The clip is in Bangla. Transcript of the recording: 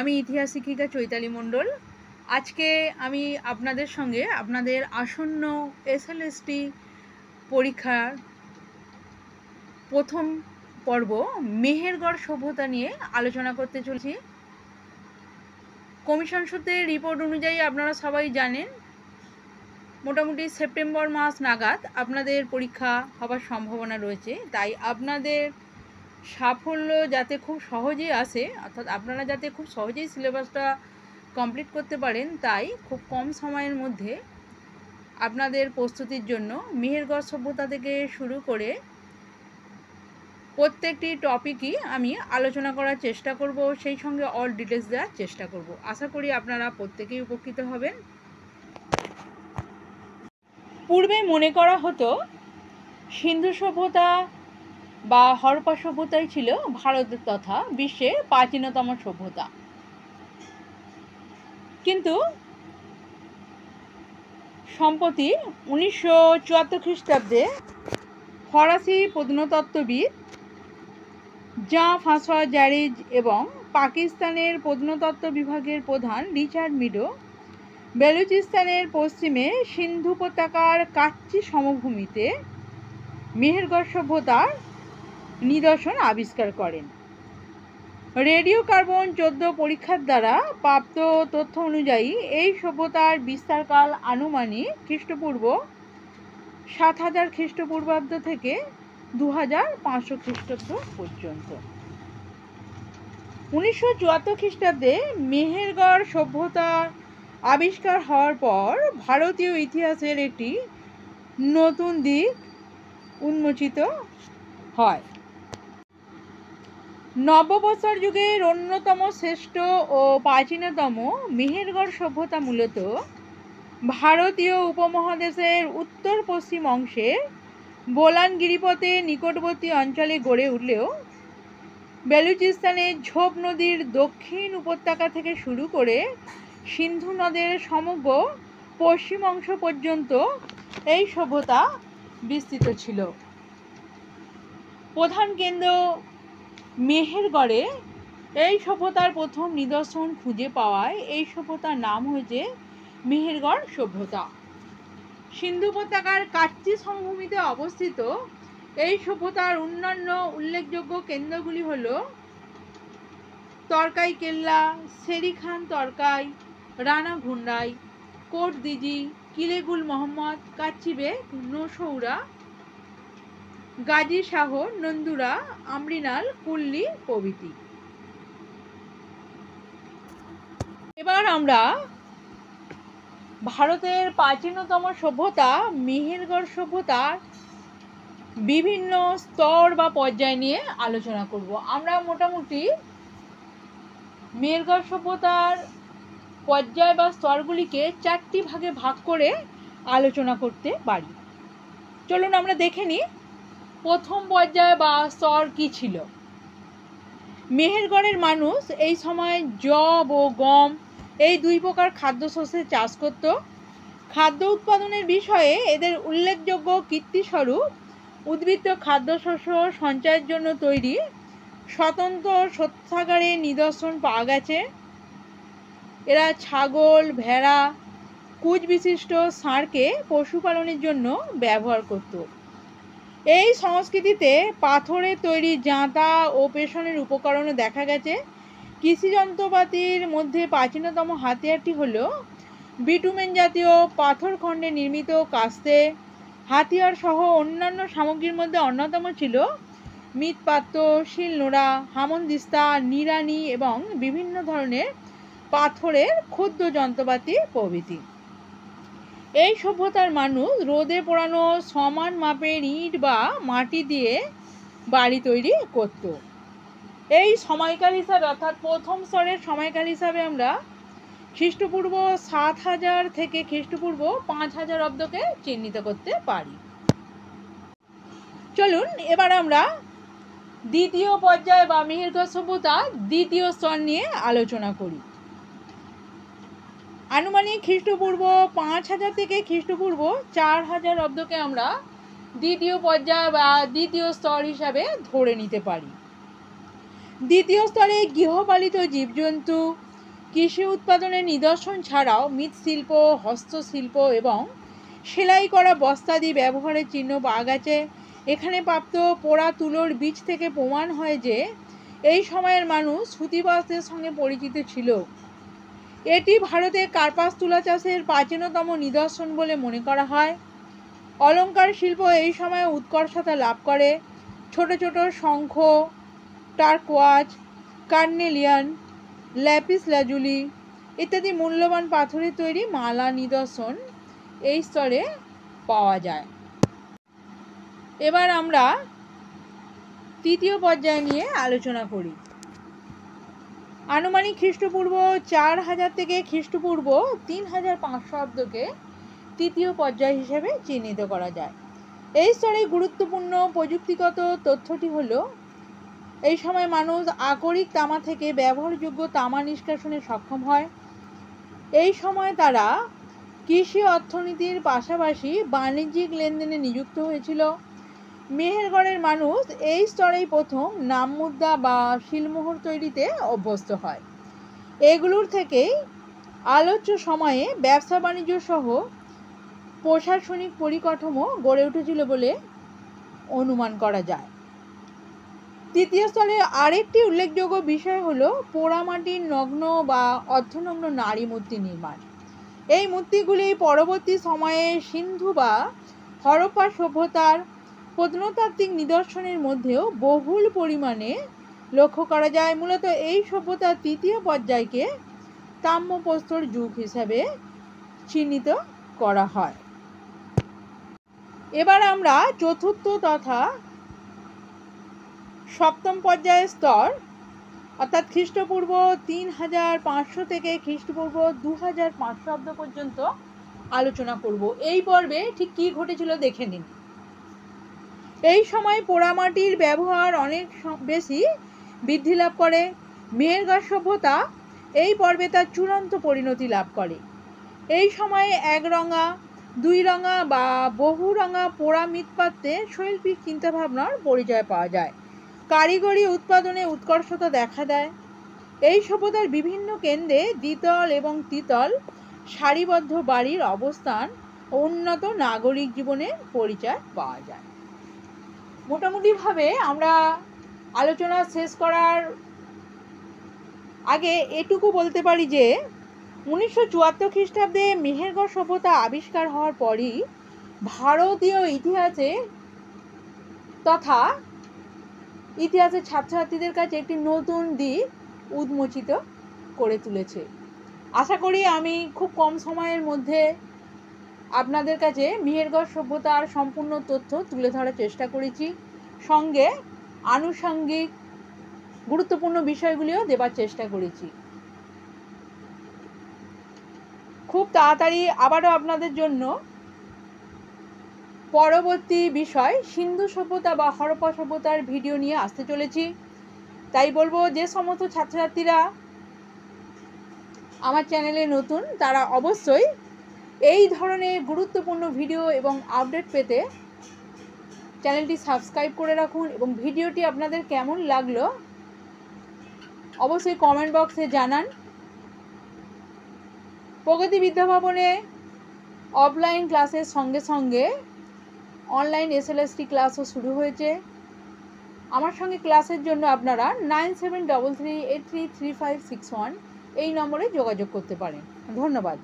আমি ইতিহাস শিক্ষিকা চৈতালি মণ্ডল। আজকে আমি আপনাদের সঙ্গে আপনাদের আসন্ন এসএলএসটি পরীক্ষার প্রথম পর্ব মেহেরগড় সভ্যতা নিয়ে আলোচনা করতে চলেছি। কমিশন সূত্রের রিপোর্ট অনুযায়ী আপনারা সবাই জানেন মোটামুটি সেপ্টেম্বর মাস নাগাদ আপনাদের পরীক্ষা হবার সম্ভাবনা রয়েছে। তাই আপনাদের সাফল্য যাতে খুব সহজেই আসে, অর্থাৎ আপনারা যাতে খুব সহজেই সিলেবাসটা কমপ্লিট করতে পারেন, তাই খুব কম সময়ের মধ্যে আপনাদের প্রস্তুতির জন্য মেহেরগড় সভ্যতা থেকে শুরু করে প্রত্যেকটি টপিকই আমি আলোচনা করার চেষ্টা করব, সেই সঙ্গে অল ডিটেলস দেওয়ার চেষ্টা করব। আশা করি আপনারা প্রত্যেকেই উপকৃত হবেন। পূর্বে মনে করা হতো সিন্ধু সভ্যতা বা হরপ্পা সভ্যতাই ছিল ভারতের তথা বিশ্বের প্রাচীনতম সভ্যতা। কিন্তু সম্প্রতি 1974 খ্রিস্টাব্দে ফরাসি প্রত্নতত্ত্ববিদ জাঁ-ফ্রাঁসোয়া জ্যারিজ এবং পাকিস্তানের প্রত্নতত্ত্ব বিভাগের প্রধান রিচার্ড মিডো বেলুচিস্তানের পশ্চিমে সিন্ধু উপত্যকার কাচ্চি সমভূমিতে মেহেরগড় সভ্যতার নিদর্শন আবিষ্কার করেন। রেডিও কার্বন 14 পরীক্ষার দ্বারা প্রাপ্ত তথ্য অনুযায়ী এই সভ্যতার বিস্তারকাল আনুমানিক খ্রিস্টপূর্ব 7000 খ্রিস্টপূর্বাব্দ থেকে 2500 খ্রিস্টাব্দ পর্যন্ত। 1974 খ্রিস্টাব্দে মেহেরগড় সভ্যতার আবিষ্কার হওয়ার পর ভারতীয় ইতিহাসের একটি নতুন দিক উন্মোচিত হয়। নব্যপ্রস্তর যুগের অন্যতম শ্রেষ্ঠ ও প্রাচীনতম মেহেরগড় সভ্যতা মূলত ভারতীয় উপমহাদেশের উত্তর পশ্চিম অংশে বোলান গিরিপথের নিকটবর্তী অঞ্চলে গড়ে উঠলেও বেলুচিস্তানের ঝোপ নদীর দক্ষিণ উপত্যকা থেকে শুরু করে সিন্ধু নদের সমগ্র পশ্চিম অংশ পর্যন্ত এই সভ্যতা বিস্তৃত ছিল। প্রধান কেন্দ্র মেহেরগড়ে এই সভ্যতার প্রথম নিদর্শন খুঁজে পাওয়ায় এই সভ্যতার নাম হয়েছে মেহেরগড় সভ্যতা। সিন্ধু উপত্যকার কাচ্চি সমভূমিতে অবস্থিত এই সভ্যতার অন্যান্য উল্লেখযোগ্য কেন্দ্রগুলি হল তরকাই কেল্লা, শেরি খান তরকাই, রানা ঘুন্ডাই, কোট দিজি, কিলেগুল মোহাম্মদ, কাচ্চি বেগ, নৌশৌরা, গাজী শাহ, নন্দুরা, আমরিনাল, কুল্লি প্রভৃতি। এবার আমরা ভারতের প্রাচীনতম সভ্যতা মেহেরগড় সভ্যতার বিভিন্ন স্তর বা পর্যায় নিয়ে আলোচনা করব। আমরা মোটামুটি মেহেরগড় সভ্যতার পর্যায় বা স্তরগুলিকে 4টি ভাগে ভাগ করে আলোচনা করতে পারি। চলুন আমরা দেখে নিই প্রথম পর্যায় বা স্তর কি ছিল। মেহেরগড়ের মানুষ এই সময় যব ও গম এই দুই প্রকার খাদ্যশস্যের চাষ করত। খাদ্য উৎপাদনের বিষয়ে এদের উল্লেখযোগ্য কীর্তিস্বরূপ উদ্বৃত্ত খাদ্যশস্য সঞ্চয়ের জন্য তৈরি স্বতন্ত্র সত্যাগারের নিদর্শন পাওয়া গেছে। এরা ছাগল, ভেড়া, কুঁজ বিশিষ্ট ষাঁড়কে পশুপালনের জন্য ব্যবহার করত। এই সংস্কৃতিতে পাথরের তৈরি জাঁতা ও পেষণের উপকরণও দেখা গেছে। কৃষি যন্ত্রপাতির মধ্যে প্রাচীনতম হাতিয়ারটি হল বিটুমেন জাতীয় পাথরখণ্ডে নির্মিত কাস্তে। হাতিয়ার সহ অন্যান্য সামগ্রীর মধ্যে অন্যতম ছিল মৃৎপাত্র, শিলনোড়া, হামনদিস্তা, নিড়ানি এবং বিভিন্ন ধরনের পাথরের ক্ষুদ্র যন্ত্রপাতি প্রভৃতি। এই সভ্যতার মানুষ রোদে পোড়ানো সমান মাপের ইট বা মাটি দিয়ে বাড়ি তৈরি করত। এই সময়কাল হিসাবে অর্থাৎ প্রথম স্তরের সময়কাল হিসাবে আমরা খ্রিস্টপূর্ব 7000 থেকে খ্রিস্টপূর্ব 5000 অব্দকে চিহ্নিত করতে পারি। চলুন এবার আমরা দ্বিতীয় পর্যায় বা মেহেরগড় সভ্যতার দ্বিতীয় স্তর নিয়ে আলোচনা করি। আনুমানিক খ্রিস্টপূর্ব 5000 থেকে খ্রিস্টপূর্ব 4000 অব্দকে আমরা দ্বিতীয় পর্যায় বা দ্বিতীয় স্তর হিসাবে ধরে নিতে পারি। দ্বিতীয় স্তরে গৃহপালিত জীবজন্তু, কৃষি উৎপাদনের নিদর্শন ছাড়াও মৃৎশিল্প, হস্তশিল্প এবং সেলাই করা বস্তাদি ব্যবহারের চিহ্ন পাওয়া গেছে। এখানে প্রাপ্ত পোড়া তুলোর বীজ থেকে প্রমাণ হয় যে এই সময়ের মানুষ সুতি বস্ত্রের সঙ্গে পরিচিত ছিল। এটি ভারতে কার্পাস তুলা চাষের প্রাচীনতম নিদর্শন বলে মনে করা হয়। অলঙ্কার শিল্প এই সময়ে উৎকর্ষতা লাভ করে। ছোট ছোট শঙ্খ, টার্কোয়াজ, কার্নেলিয়ান, ল্যাপিস লাজুলি ইত্যাদি মূল্যবান পাথরের তৈরি মালা নিদর্শন এই স্তরে পাওয়া যায়। এবার আমরা তৃতীয় পর্যায় নিয়ে আলোচনা করি। আনুমানিক খ্রিস্টপূর্ব 4000 থেকে খ্রিস্টপূর্ব 3500 তৃতীয় পর্যায় হিসেবে চিহ্নিত করা যায়। এই স্তরে গুরুত্বপূর্ণ প্রযুক্তিগত তথ্যটি হলো এই সময় মানুষ আকরিক তামা থেকে ব্যবহারযোগ্য তামা নিষ্কাশনে সক্ষম হয়। এই সময় তারা কৃষি অর্থনীতির পাশাপাশি বাণিজ্যিক লেনদেনে নিযুক্ত হয়েছিল। মেহেরগড়ের মানুষ এই স্তরেই প্রথম নামমুদ্রা বা শিলমোহর তৈরিতে অভ্যস্ত হয়। এগুলোর থেকেই আলোচ্য সময়ে ব্যবসা বাণিজ্য সহ প্রশাসনিক পরিকাঠামো গড়ে উঠেছিল বলে অনুমান করা যায়। তৃতীয় স্তরে আরেকটি উল্লেখযোগ্য বিষয় হলো পোড়ামাটির নগ্ন বা অর্ধনগ্ন নারী মূর্তি নির্মাণ। এই মূর্তিগুলি পরবর্তী সময়ে সিন্ধু বা হরপ্পা সভ্যতার প্রত্নতাত্ত্বিক নিদর্শনের মধ্যেও বহুল পরিমাণে লক্ষ্য করা যায়। মূলত এই সভ্যতার তৃতীয় পর্যায়কে তাম্রপ্রস্তর যুগ হিসাবে চিহ্নিত করা হয়। এবার আমরা চতুর্থ তথা সপ্তম পর্যায়ের স্তর অর্থাৎ খ্রিস্টপূর্ব 3500 থেকে খ্রিস্টপূর্ব 2500 পর্যন্ত আলোচনা করব। এই পর্বে ঠিক কী ঘটেছিল দেখে নিন। এই সময় পোড়ামাটির ব্যবহার অনেক বেশি বৃদ্ধি লাভ করে। মেহেরগড় সভ্যতা এই পর্বে তার চূড়ান্ত পরিণতি লাভ করে। এই সময়ে একরঙা, দুই রঙা বা বহু রঙা পোড়া মৃৎপাত্রে শৈল্পিক চিন্তাভাবনার পরিচয় পাওয়া যায়। কারিগরি উৎপাদনে উৎকর্ষতা দেখা দেয়। এই সভ্যতার বিভিন্ন কেন্দ্রে দ্বিতল এবং ত্রিতল সারিবদ্ধ বাড়ির অবস্থান ও উন্নত নাগরিক জীবনের পরিচয় পাওয়া যায়। মোটামুটিভাবে আমরা আলোচনা শেষ করার আগে এটুকু বলতে পারি যে 1974 খ্রিস্টাব্দে মেহেরগড় সভ্যতা আবিষ্কার হওয়ার পরই ভারতীয় ইতিহাসে তথা ইতিহাসের ছাত্রছাত্রীদের কাছে একটি নতুন দিক উন্মোচিত করে তুলেছে। আশা করি আমি খুব কম সময়ের মধ্যে আপনাদের কাছে মেহেরগড় সভ্যতার সম্পূর্ণ তথ্য তুলে ধরার চেষ্টা করেছি, সঙ্গে আনুষঙ্গিক গুরুত্বপূর্ণ বিষয়গুলিও দেবার চেষ্টা করেছি। খুব তাড়াতাড়ি আবারও আপনাদের জন্য পরবর্তী বিষয় সিন্ধু সভ্যতা বা হরপ্পা সভ্যতার ভিডিও নিয়ে আসতে চলেছি। তাই বলবো যে সমস্ত ছাত্রছাত্রীরা আমার চ্যানেলে নতুন তারা অবশ্যই এই ধরনের গুরুত্বপূর্ণ ভিডিও এবং আপডেট পেতে চ্যানেলটি সাবস্ক্রাইব করে রাখুন এবং ভিডিওটি আপনাদের কেমন লাগলো অবশ্যই কমেন্ট বক্সে জানান। প্রগতি বিদ্যাভবনে অফলাইন ক্লাসের সঙ্গে সঙ্গে অনলাইন এসএলএসটি ক্লাসও শুরু হয়েছে। আমার সঙ্গে ক্লাসের জন্য আপনারা 9733833561 এই নম্বরে যোগাযোগ করতে পারেন। ধন্যবাদ।